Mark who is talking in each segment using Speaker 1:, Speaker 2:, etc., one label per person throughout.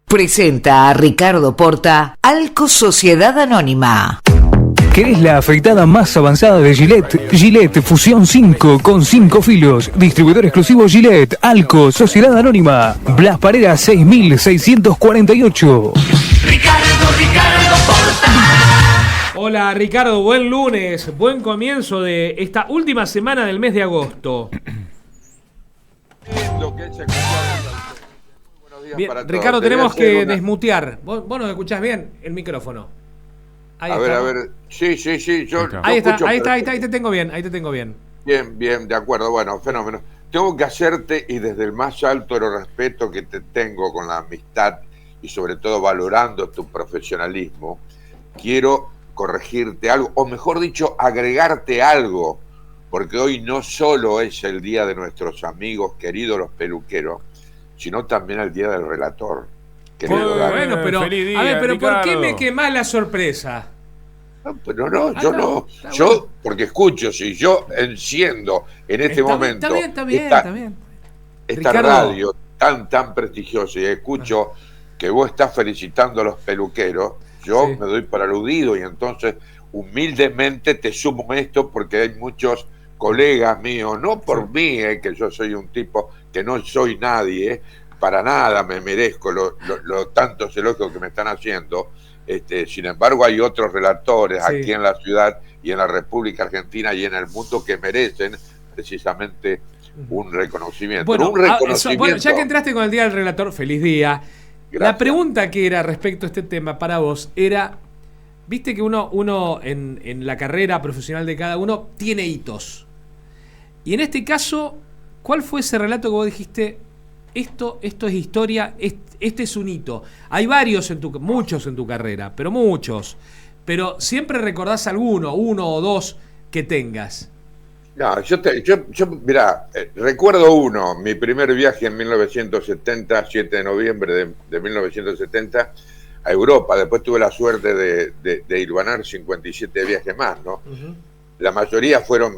Speaker 1: Presenta a Ricardo Porta, Alco Sociedad Anónima.
Speaker 2: ¿Querés la afeitada más avanzada de Gillette? Gillette Fusión 5 con 5 filos. Distribuidor exclusivo Gillette, Alco Sociedad Anónima. Blas Parera 6648.
Speaker 3: Ricardo Porta.
Speaker 4: Hola Ricardo, buen lunes, buen comienzo de esta última semana del mes de agosto. Bien, Ricardo, tenemos que desmutear. ¿Vos nos escuchás bien? El micrófono. Ahí está.
Speaker 5: A ver. Sí.
Speaker 4: Ahí te tengo bien.
Speaker 5: Bien, de acuerdo. Bueno, fenómeno. Tengo que hacerte, y desde el más alto de los respetos que te tengo con la amistad y sobre todo valorando tu profesionalismo, quiero corregirte algo, o mejor dicho, agregarte algo, porque hoy no solo es el día de nuestros amigos queridos los peluqueros, sino también el día del relator.
Speaker 4: Bueno, pero
Speaker 3: feliz día,
Speaker 4: a ver, pero
Speaker 3: Ricardo.
Speaker 4: ¿por qué me quemás la sorpresa?
Speaker 5: No, yo no. Yo, porque escucho, si yo enciendo en este momento
Speaker 4: Está bien.
Speaker 5: esta
Speaker 4: Ricardo.
Speaker 5: radio tan prestigiosa y escucho que vos estás felicitando a los peluqueros, yo
Speaker 4: Sí.
Speaker 5: me doy por aludido y entonces humildemente te sumo esto porque hay muchos colegas míos, no por mí, que yo soy un tipo que no soy nadie, para nada me merezco los tantos elogios que me están haciendo. Sin embargo, hay otros relatores
Speaker 4: Sí.
Speaker 5: aquí en la ciudad y en la República Argentina y en el mundo que merecen precisamente un reconocimiento.
Speaker 4: Bueno,
Speaker 5: Bueno,
Speaker 4: ya que entraste con el día del relator, feliz día.
Speaker 5: Gracias.
Speaker 4: La pregunta que era respecto a este tema para vos era, viste que uno en la carrera profesional de cada uno tiene hitos. Y en este caso, ¿cuál fue ese relato que vos dijiste? Esto es historia, este es un hito. Hay muchos en tu carrera, pero muchos. Pero siempre recordás uno o dos que tengas.
Speaker 5: No, yo mirá, recuerdo uno, mi primer viaje en 1970, 7 de noviembre de 1970, a Europa. Después tuve la suerte de hilvanar 57 viajes más, ¿no?
Speaker 4: Uh-huh.
Speaker 5: La mayoría fueron,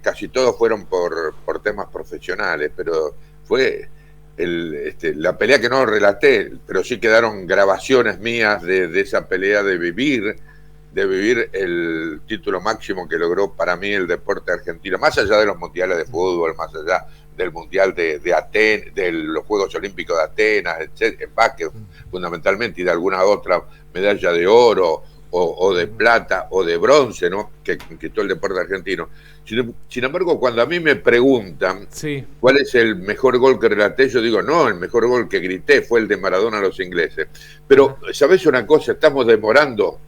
Speaker 5: casi todos fueron por temas profesionales, pero fue la pelea que no relaté, pero sí quedaron grabaciones mías de esa pelea de vivir el título máximo que logró para mí el deporte argentino, más allá de los mundiales de fútbol, más allá del mundial de Atenas, de los Juegos Olímpicos de Atenas, etc., en básquet fundamentalmente, y de alguna otra medalla de oro o de plata o de bronce, ¿no?, que conquistó el deporte argentino. Sin embargo, cuando a mí me preguntan
Speaker 4: Sí.
Speaker 5: cuál es el mejor gol que relaté, yo digo, no, el mejor gol que grité fue el de Maradona a los ingleses. Pero, ¿sabés una cosa? Estamos demorando,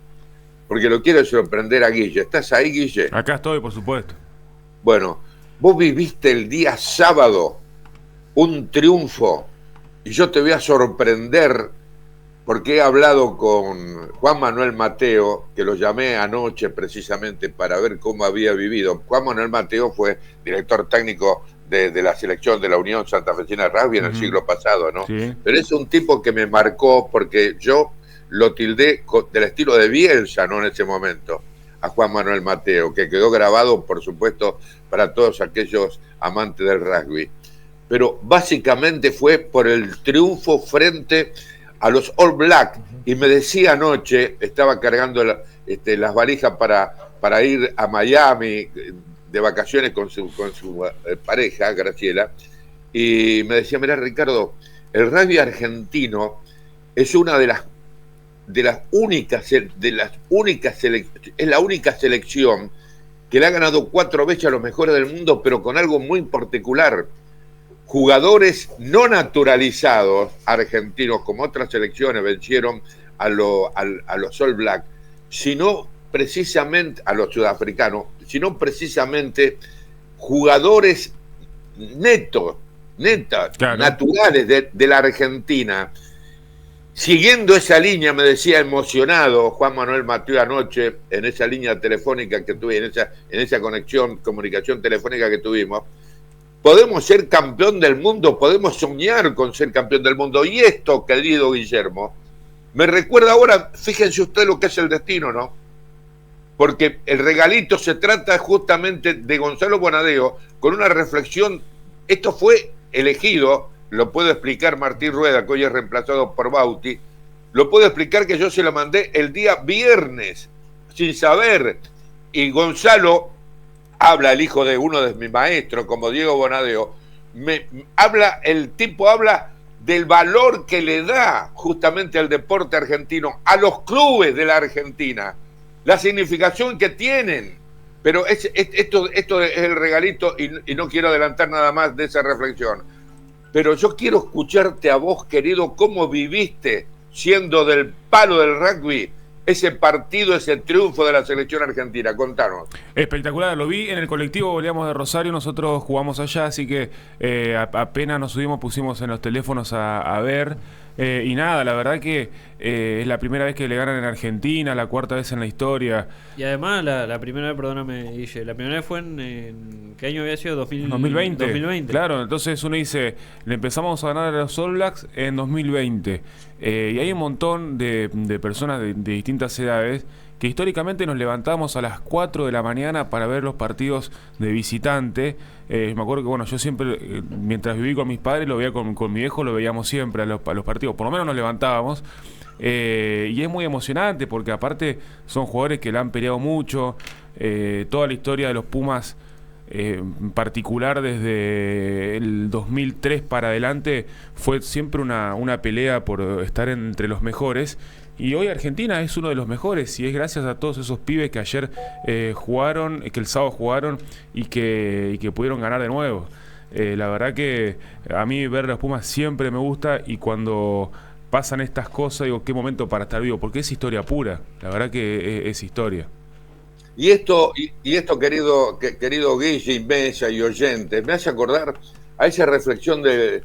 Speaker 5: porque lo quiero sorprender a Guille. ¿Estás ahí, Guille?
Speaker 3: Acá estoy, por supuesto.
Speaker 5: Bueno, vos viviste el día sábado un triunfo y yo te voy a sorprender porque he hablado con Juan Manuel Mateo, que lo llamé anoche precisamente para ver cómo había vivido. Juan Manuel Mateo fue director técnico de la selección de la Unión Santafesina de Rugby en el siglo pasado, ¿no?
Speaker 3: Sí.
Speaker 5: Pero es un tipo que me marcó porque yo lo tildé del estilo de Bielsa, ¿no?, en ese momento, a Juan Manuel Mateo, que quedó grabado, por supuesto, para todos aquellos amantes del rugby. Pero básicamente fue por el triunfo frente a los All Black. Y me decía anoche, estaba cargando las valijas para ir a Miami de vacaciones con su pareja, Graciela, y me decía, mirá, Ricardo, el rugby argentino es una es la única selección que le ha ganado 4 veces a los mejores del mundo, pero con algo muy particular. Jugadores no naturalizados argentinos, como otras selecciones vencieron a los All Black, sino precisamente a los sudafricanos, sino precisamente jugadores
Speaker 3: Claro.
Speaker 5: naturales de la Argentina. Siguiendo esa línea, me decía emocionado Juan Manuel Mateo anoche, en esa línea telefónica que tuve, en esa comunicación telefónica que tuvimos, podemos ser campeón del mundo, podemos soñar con ser campeón del mundo. Y esto, querido Guillermo, me recuerda ahora, fíjense usted lo que es el destino, ¿no? Porque el regalito se trata justamente de Gonzalo Bonadeo, con una reflexión. Esto fue elegido lo puedo explicar Martín Rueda, que hoy es reemplazado por Bauti, lo puedo explicar que yo se lo mandé el día viernes, sin saber, y Gonzalo habla, el hijo de uno de mis maestros, como Diego Bonadeo, el tipo habla del valor que le da justamente al deporte argentino, a los clubes de la Argentina, la significación que tienen. Pero esto es el regalito y no quiero adelantar nada más de esa reflexión. Pero yo quiero escucharte a vos, querido, cómo viviste, siendo del palo del rugby, ese partido, ese triunfo de la selección argentina. Contanos.
Speaker 6: Espectacular, lo vi en el colectivo Volvíamos de Rosario, nosotros jugamos allá, así que apenas nos subimos, pusimos en los teléfonos a ver. Y nada, la verdad que es la primera vez que le ganan en Argentina, la cuarta vez en la historia.
Speaker 7: Y además la primera vez, perdóname, Guille, la primera vez fue en ¿qué año había sido?
Speaker 6: 2020. 2020. Claro, entonces uno dice, le empezamos a ganar a los All Blacks en 2020. Y hay un montón de personas de distintas edades que históricamente nos levantamos a las 4 de la mañana para ver los partidos de visitante. Me acuerdo que bueno, yo siempre, mientras viví con mis padres, lo veía con mi viejo, lo veíamos siempre a los partidos, por lo menos nos levantábamos. Y es muy emocionante porque aparte son jugadores que la han peleado mucho. Toda la historia de los Pumas, en particular desde el 2003 para adelante, fue siempre una pelea por estar entre los mejores. Y hoy Argentina es uno de los mejores y es gracias a todos esos pibes que ayer jugaron, que el sábado jugaron y que pudieron ganar de nuevo. La verdad que a mí ver los Pumas siempre me gusta y cuando pasan estas cosas digo, qué momento para estar vivo, porque es historia pura, la verdad que es historia.
Speaker 5: Y esto querido Guille, Mesa y oyentes, me hace acordar a esa reflexión de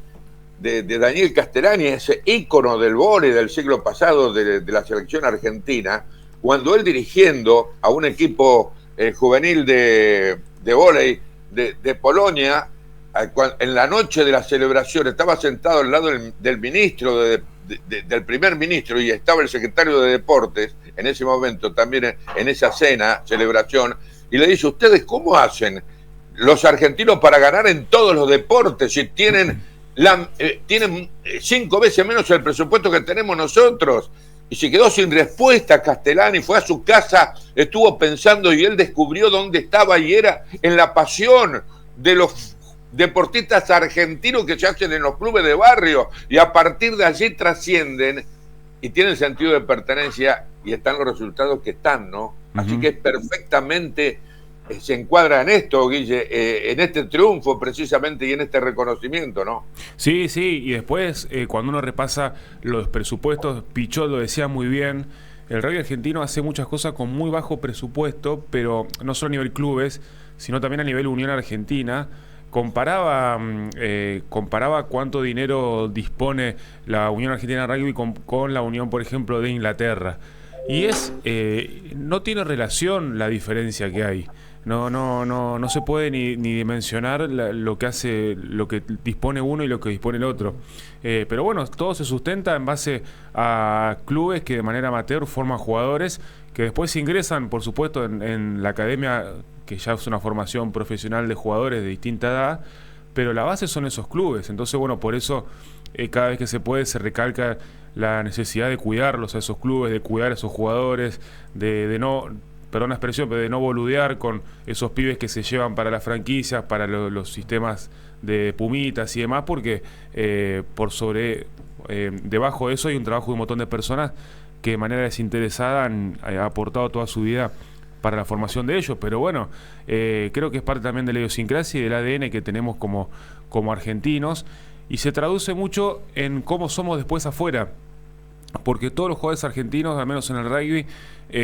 Speaker 5: Daniel Castellani, ese ícono del vóley del siglo pasado de la selección argentina, cuando él dirigiendo a un equipo juvenil de vóley de Polonia, en la noche de la celebración estaba sentado al lado del ministro, del primer ministro, y estaba el secretario de Deportes, en ese momento también en esa celebración, y le dice, ¿ustedes cómo hacen los argentinos para ganar en todos los deportes si tienen 5 veces menos el presupuesto que tenemos nosotros? Y se quedó sin respuesta Castellani, fue a su casa, estuvo pensando y él descubrió dónde estaba y era en la pasión de los deportistas argentinos que se hacen en los clubes de barrio y a partir de allí trascienden y tienen sentido de pertenencia y están los resultados que están, ¿no? Uh-huh. Así que perfectamente se encuadra en esto, Guille, en este triunfo precisamente y en este reconocimiento, ¿no?
Speaker 6: Sí, y después cuando uno repasa los presupuestos, Pichot lo decía muy bien, el rugby argentino hace muchas cosas con muy bajo presupuesto, pero no solo a nivel clubes, sino también a nivel Unión Argentina. Comparaba cuánto dinero dispone la Unión Argentina de Rugby con la Unión, por ejemplo, de Inglaterra. Y no tiene relación la diferencia que hay. No se puede ni dimensionar lo que dispone uno y lo que dispone el otro. Pero bueno, todo se sustenta en base a clubes que de manera amateur forman jugadores que después ingresan, por supuesto, en la academia, que ya es una formación profesional de jugadores de distinta edad, pero la base son esos clubes. Entonces, bueno, por eso cada vez que se puede se recalca la necesidad de cuidarlos a esos clubes, de cuidar a esos jugadores, de no, perdón la expresión, pero de no boludear con esos pibes que se llevan para las franquicias, para los sistemas de pumitas y demás, porque debajo de eso hay un trabajo de un montón de personas que de manera desinteresada han aportado toda su vida para la formación de ellos, pero bueno, creo que es parte también de la idiosincrasia y del ADN que tenemos como argentinos, y se traduce mucho en cómo somos después afuera, porque todos los jugadores argentinos, al menos en el rugby,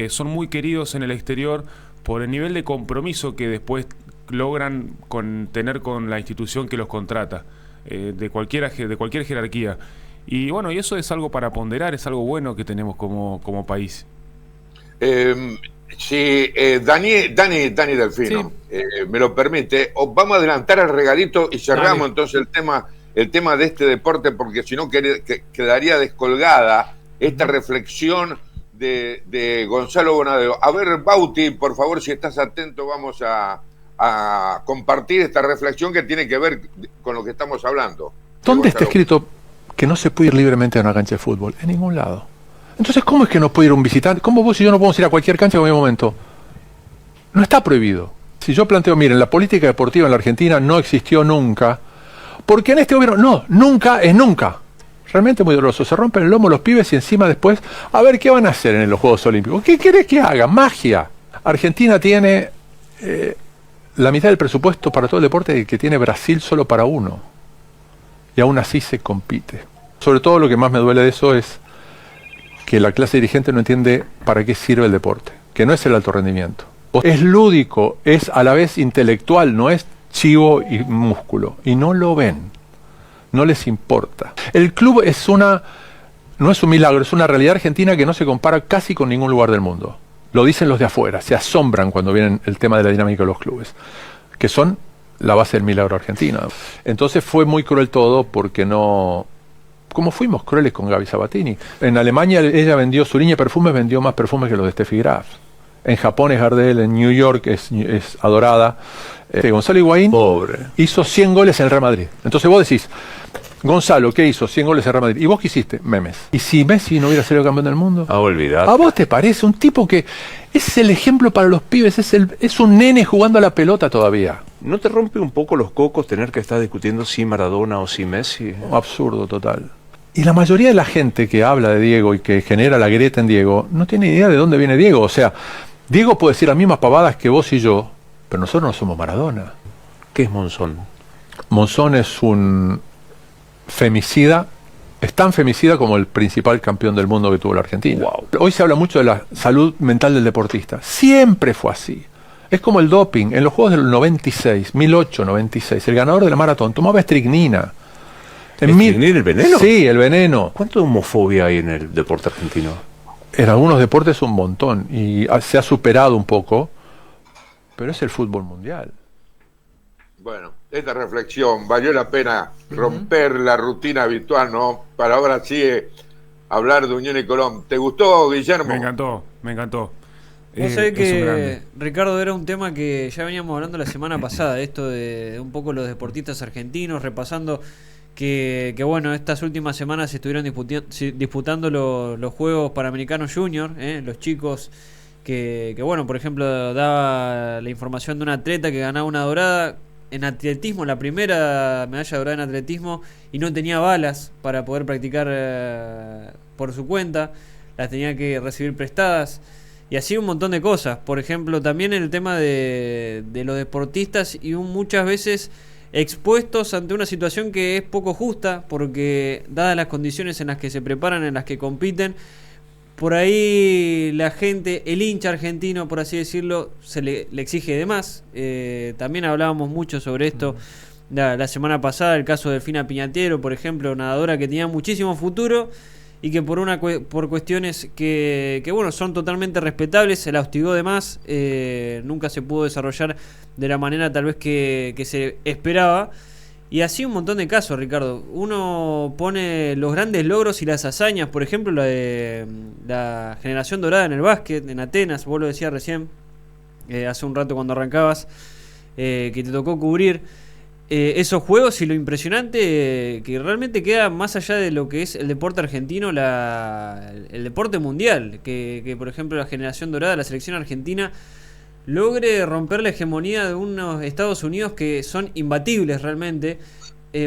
Speaker 6: son muy queridos en el exterior por el nivel de compromiso que después logran tener con la institución que los contrata, de cualquier jerarquía. Y bueno, y eso es algo para ponderar, es algo bueno que tenemos como país.
Speaker 5: Si Dani Delfino me lo permite, vamos a adelantar el regalito y cerramos entonces el tema de este deporte, porque si no quedaría descolgada esta reflexión de Gonzalo Bonadeo. A ver, Bauti, por favor, si estás atento, vamos a compartir esta reflexión que tiene que ver con lo que estamos hablando.
Speaker 8: ¿Dónde está escrito que no se puede ir libremente a una cancha de fútbol? En ningún lado. Entonces, ¿cómo es que no puede ir un visitante? ¿Cómo vos y yo no podemos ir a cualquier cancha en cualquier momento? No está prohibido. Si yo planteo, miren, la política deportiva en la Argentina no existió nunca, porque en este gobierno, no, nunca es nunca. Realmente muy doloroso. Se rompen el lomo los pibes y encima después, a ver qué van a hacer en los Juegos Olímpicos. ¿Qué querés que haga? Magia. Argentina tiene la mitad del presupuesto para todo el deporte que tiene Brasil solo para uno. Y aún así se compite. Sobre todo lo que más me duele de eso es que la clase dirigente no entiende para qué sirve el deporte, que no es el alto rendimiento. Es lúdico, es a la vez intelectual, no es chivo y músculo. Y no lo ven, no les importa. El club no es un milagro, es una realidad argentina que no se compara casi con ningún lugar del mundo. Lo dicen los de afuera, se asombran cuando vienen el tema de la dinámica de los clubes, que son la base del milagro argentino. Entonces fue muy cruel todo porque no... Como fuimos crueles con Gaby Sabatini. En Alemania ella vendió, su línea de perfumes vendió más perfumes que los de Steffi Graf. En Japón es Gardel, en New York es adorada. Gonzalo Higuaín hizo 100 goles en el Real Madrid. Entonces vos decís, Gonzalo, ¿qué hizo? 100 goles en el Real Madrid. ¿Y vos qué hiciste? Memes. ¿Y si Messi no hubiera sido campeón del mundo?
Speaker 9: Olvidate.
Speaker 8: ¿A vos te parece? Un tipo que es el ejemplo para los pibes, es un nene jugando a la pelota todavía.
Speaker 9: ¿No te rompe un poco los cocos tener que estar discutiendo si Maradona o si Messi?
Speaker 8: Absurdo total. Y la mayoría de la gente que habla de Diego y que genera la grieta en Diego, no tiene idea de dónde viene Diego. O sea, Diego puede decir las mismas pavadas que vos y yo, pero nosotros no somos Maradona.
Speaker 9: ¿Qué es Monzón?
Speaker 8: Monzón es un femicida, es tan femicida como el principal campeón del mundo que tuvo la Argentina.
Speaker 9: Wow.
Speaker 8: Hoy se habla mucho de la salud mental del deportista. Siempre fue así. Es como el doping. En los Juegos del 96, 1896, el ganador de la maratón tomaba estricnina.
Speaker 9: ¿Estricnina, el veneno?
Speaker 8: Sí, el veneno.
Speaker 9: ¿Cuánto de homofobia hay en el deporte argentino?
Speaker 8: En algunos deportes un montón. Y se ha superado un poco, pero es el fútbol mundial.
Speaker 5: Bueno, esta reflexión valió la pena romper la rutina habitual, ¿no? Para ahora sí hablar de Unión y Colón. ¿Te gustó, Guillermo?
Speaker 6: Me encantó, me encantó.
Speaker 7: Vos sabés que, Ricardo, era un tema que ya veníamos hablando la semana pasada, esto de un poco los deportistas argentinos, repasando que bueno, estas últimas semanas se estuvieron disputando los Juegos Panamericanos Junior, los chicos que bueno, por ejemplo, daba la información de un atleta que ganaba una dorada en atletismo, la primera medalla dorada en atletismo, y no tenía balas para poder practicar por su cuenta, las tenía que recibir prestadas. Y así un montón de cosas. Por ejemplo, también el tema de los deportistas y muchas veces expuestos ante una situación que es poco justa, porque dadas las condiciones en las que se preparan, en las que compiten, por ahí la gente, el hincha argentino, por así decirlo, se le exige de más. También hablábamos mucho sobre esto la semana pasada, el caso de Delfina Piñatiero, por ejemplo, nadadora que tenía muchísimo futuro y que por cuestiones que bueno, son totalmente respetables, se la hostigó de más, nunca se pudo desarrollar de la manera tal vez que se esperaba. Y así un montón de casos, Ricardo. Uno pone los grandes logros y las hazañas, por ejemplo, la de la generación dorada en el básquet, en Atenas, vos lo decías recién, hace un rato cuando arrancabas, que te tocó cubrir esos juegos, y lo impresionante que realmente queda más allá de lo que es el deporte argentino, el deporte mundial, que por ejemplo la generación dorada, la selección argentina, logre romper la hegemonía de unos Estados Unidos que son imbatibles realmente,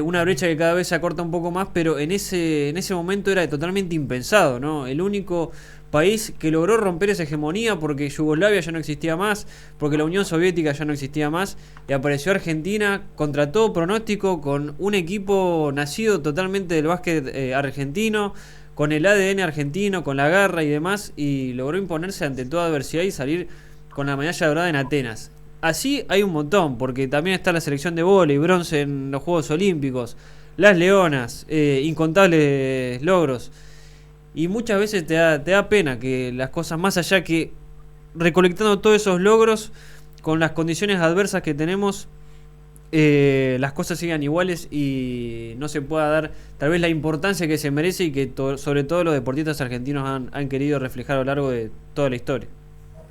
Speaker 7: una brecha que cada vez se acorta un poco más, pero en ese momento era totalmente impensado, ¿no? El único país que logró romper esa hegemonía, porque Yugoslavia ya no existía más, porque la Unión Soviética ya no existía más, y apareció Argentina contra todo pronóstico, con un equipo nacido totalmente del básquet argentino, con el ADN argentino, con la garra y demás, y logró imponerse ante toda adversidad y salir con la medalla dorada en Atenas. Así hay un montón, porque también está la selección de vóley, bronce en los Juegos Olímpicos, las Leonas, incontables logros. Y muchas veces te da pena que las cosas, más allá que recolectando todos esos logros, con las condiciones adversas que tenemos, las cosas sigan iguales y no se pueda dar tal vez la importancia que se merece, y que sobre todo los deportistas argentinos han querido reflejar a lo largo de toda la historia.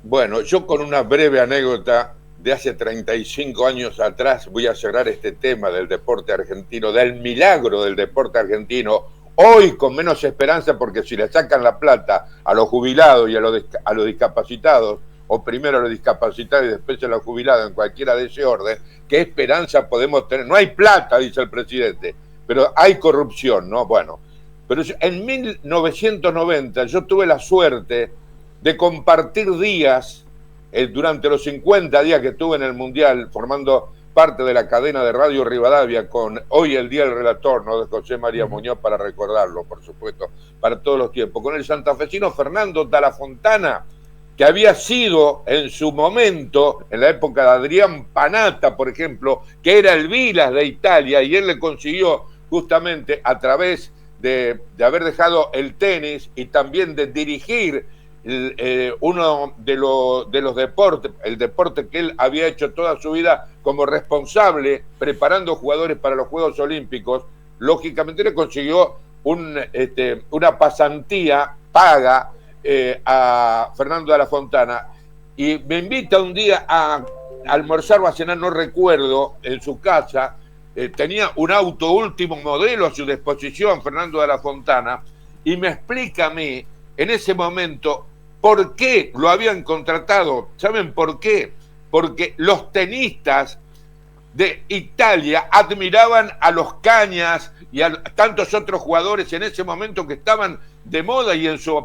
Speaker 5: Bueno, yo con una breve anécdota de hace 35 años atrás, voy a cerrar este tema del deporte argentino, del milagro del deporte argentino, hoy con menos esperanza, porque si le sacan la plata a los jubilados y a los discapacitados, o primero a los discapacitados y después a los jubilados, en cualquiera de ese orden, ¿qué esperanza podemos tener? No hay plata, dice el presidente, pero hay corrupción, ¿no? Bueno, pero en 1990 yo tuve la suerte de compartir días, durante los 50 días que estuve en el Mundial, formando parte de la cadena de Radio Rivadavia, con Hoy el Día del Relator, ¿no?, de José María Muñoz, para recordarlo, por supuesto, para todos los tiempos, con el santafesino Fernando Dalla Fontana, que había sido en su momento, en la época de Adrián Panatta, por ejemplo, que era el Vilas de Italia, y él le consiguió justamente a través de haber dejado el tenis y también de dirigir uno de los deportes, el deporte que él había hecho toda su vida como responsable, preparando jugadores para los Juegos Olímpicos, lógicamente le consiguió una pasantía paga a Fernando Dalla Fontana, y me invita un día a almorzar o a cenar, no recuerdo, en su casa. Tenía un auto último modelo a su disposición, Fernando Dalla Fontana, y me explica a mí, en ese momento, por qué lo habían contratado. ¿Saben por qué? Porque los tenistas de Italia admiraban a los Cañas y a tantos otros jugadores en ese momento que estaban de moda y en su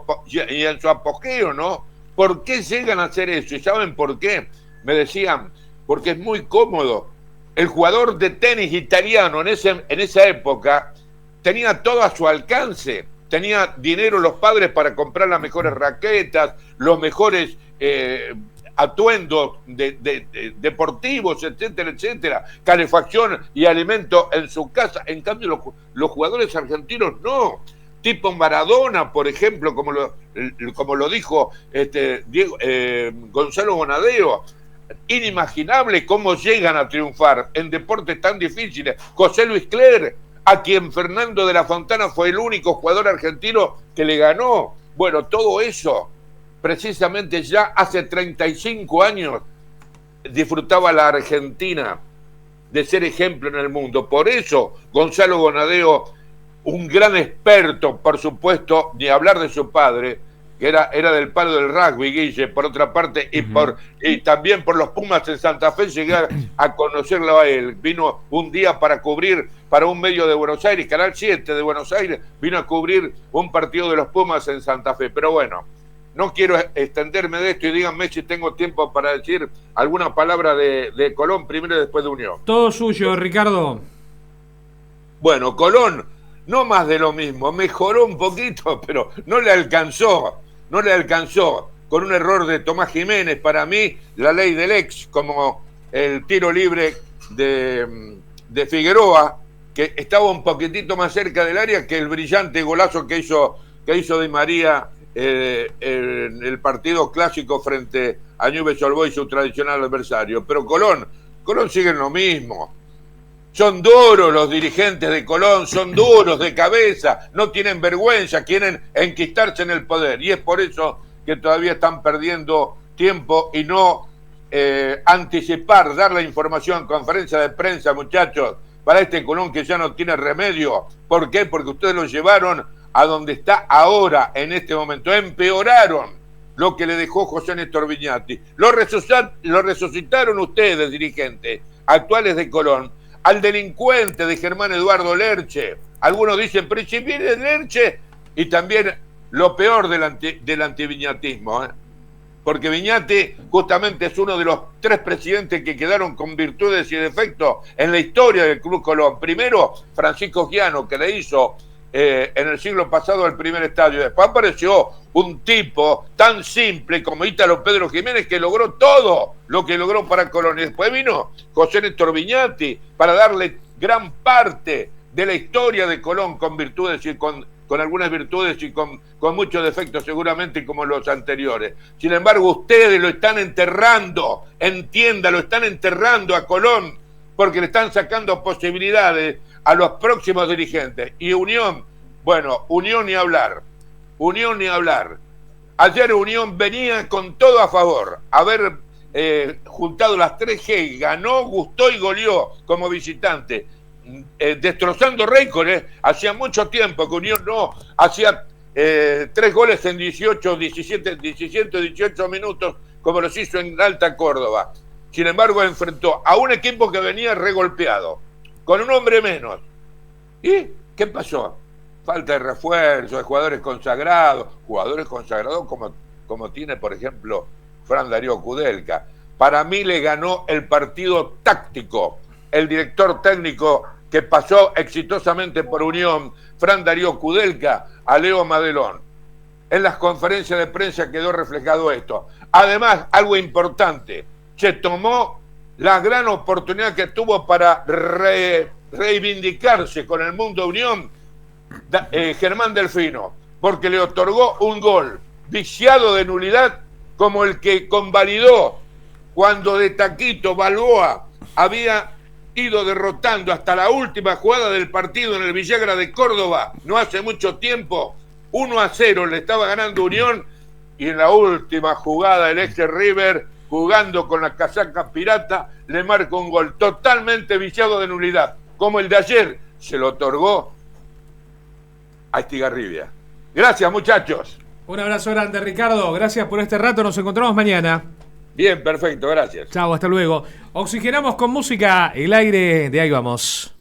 Speaker 5: apogeo, ¿no? ¿Por qué llegan a hacer eso? ¿Y saben por qué? Me decían, porque es muy cómodo. El jugador de tenis italiano en esa época tenía todo a su alcance. Tenía dinero los padres para comprar las mejores raquetas, los mejores atuendos deportivos, etcétera, etcétera, calefacción y alimento en su casa. En cambio, los jugadores argentinos no. Tipo Maradona, por ejemplo, como lo dijo Gonzalo Bonadeo. Inimaginable cómo llegan a triunfar en deportes tan difíciles. José Luis Cler, a quien Fernando Dalla Fontana fue el único jugador argentino que le ganó. Bueno, todo eso, precisamente ya hace 35 años, disfrutaba la Argentina de ser ejemplo en el mundo. Por eso, Gonzalo Bonadeo, un gran experto, por supuesto, ni hablar de su padre, que era del palo del rugby, Guille, por otra parte, y también por los Pumas en Santa Fe, llegué a conocerlo a él. Vino un día para cubrir, para un medio de Buenos Aires, Canal 7 de Buenos Aires, vino a cubrir un partido de los Pumas en Santa Fe. Pero bueno, no quiero extenderme de esto, y díganme si tengo tiempo para decir alguna palabra de Colón primero y después de Unión.
Speaker 4: Todo suyo, Ricardo.
Speaker 5: Bueno, Colón, no más de lo mismo, mejoró un poquito, pero no le alcanzó, con un error de Tomás Jiménez. Para mí, la ley del ex, como el tiro libre de Figueroa, que estaba un poquitito más cerca del área que el brillante golazo que hizo Di María en el partido clásico frente a Newell's Old Boys, su tradicional adversario. Pero Colón sigue en lo mismo. Son duros los dirigentes de Colón, son duros de cabeza, no tienen vergüenza, quieren enquistarse en el poder, y es por eso que todavía están perdiendo tiempo y no anticipar, dar la información, conferencia de prensa, muchachos, para este Colón que ya no tiene remedio. ¿Por qué? Porque ustedes lo llevaron a donde está ahora, en este momento. Empeoraron lo que le dejó José Néstor Viñati. Lo resucitaron ustedes, dirigentes actuales de Colón, al delincuente de Germán Eduardo Lerche. Algunos dicen, pero si viene Lerche, y también lo peor del antiviñatismo, porque Viñati justamente es uno de los 3 presidentes que quedaron con virtudes y defectos en la historia del Club Colón. Primero, Francisco Giano, que le hizo en el siglo pasado el primer estadio. Después apareció un tipo tan simple como Ítalo Pedro Jiménez, que logró todo lo que logró para Colón. Y después vino José Néstor Viñati para darle gran parte de la historia de Colón, con virtudes y con algunas virtudes y con muchos defectos seguramente, como los anteriores. Sin embargo, ustedes lo están enterrando, entienda, lo están enterrando a Colón, porque le están sacando posibilidades a los próximos dirigentes. Y Unión, bueno, Unión ni hablar. Ayer Unión venía con todo a favor. juntado las 3 G, ganó, gustó y goleó como visitante, destrozando récords. Hacía mucho tiempo que Unión no hacía 3 goles en 18 minutos como los hizo en Alta Córdoba. Sin embargo, enfrentó a un equipo que venía regolpeado, con un hombre menos. ¿Y qué pasó? Falta de refuerzo, de jugadores consagrados como tiene, por ejemplo, Fran Darío Kudelka. Para mí le ganó el partido táctico, el director técnico que pasó exitosamente por Unión, Fran Darío Kudelka, a Leo Madelón. En las conferencias de prensa quedó reflejado esto. Además, algo importante, se tomó la gran oportunidad que tuvo para reivindicarse con el mundo Unión, Germán Delfino, porque le otorgó un gol viciado de nulidad como el que convalidó cuando de taquito Balboa había ido derrotando hasta la última jugada del partido en el Villagra de Córdoba, no hace mucho tiempo. 1-0 le estaba ganando Unión, y en la última jugada el ex River, jugando con la casaca pirata, le marca un gol totalmente viciado de nulidad, como el de ayer se lo otorgó a Estigarribia. Gracias, muchachos.
Speaker 4: Un abrazo grande, Ricardo. Gracias por este rato. Nos encontramos mañana.
Speaker 5: Bien, perfecto, gracias.
Speaker 4: Chao, hasta luego. Oxigenamos con música el aire de Ahí Vamos.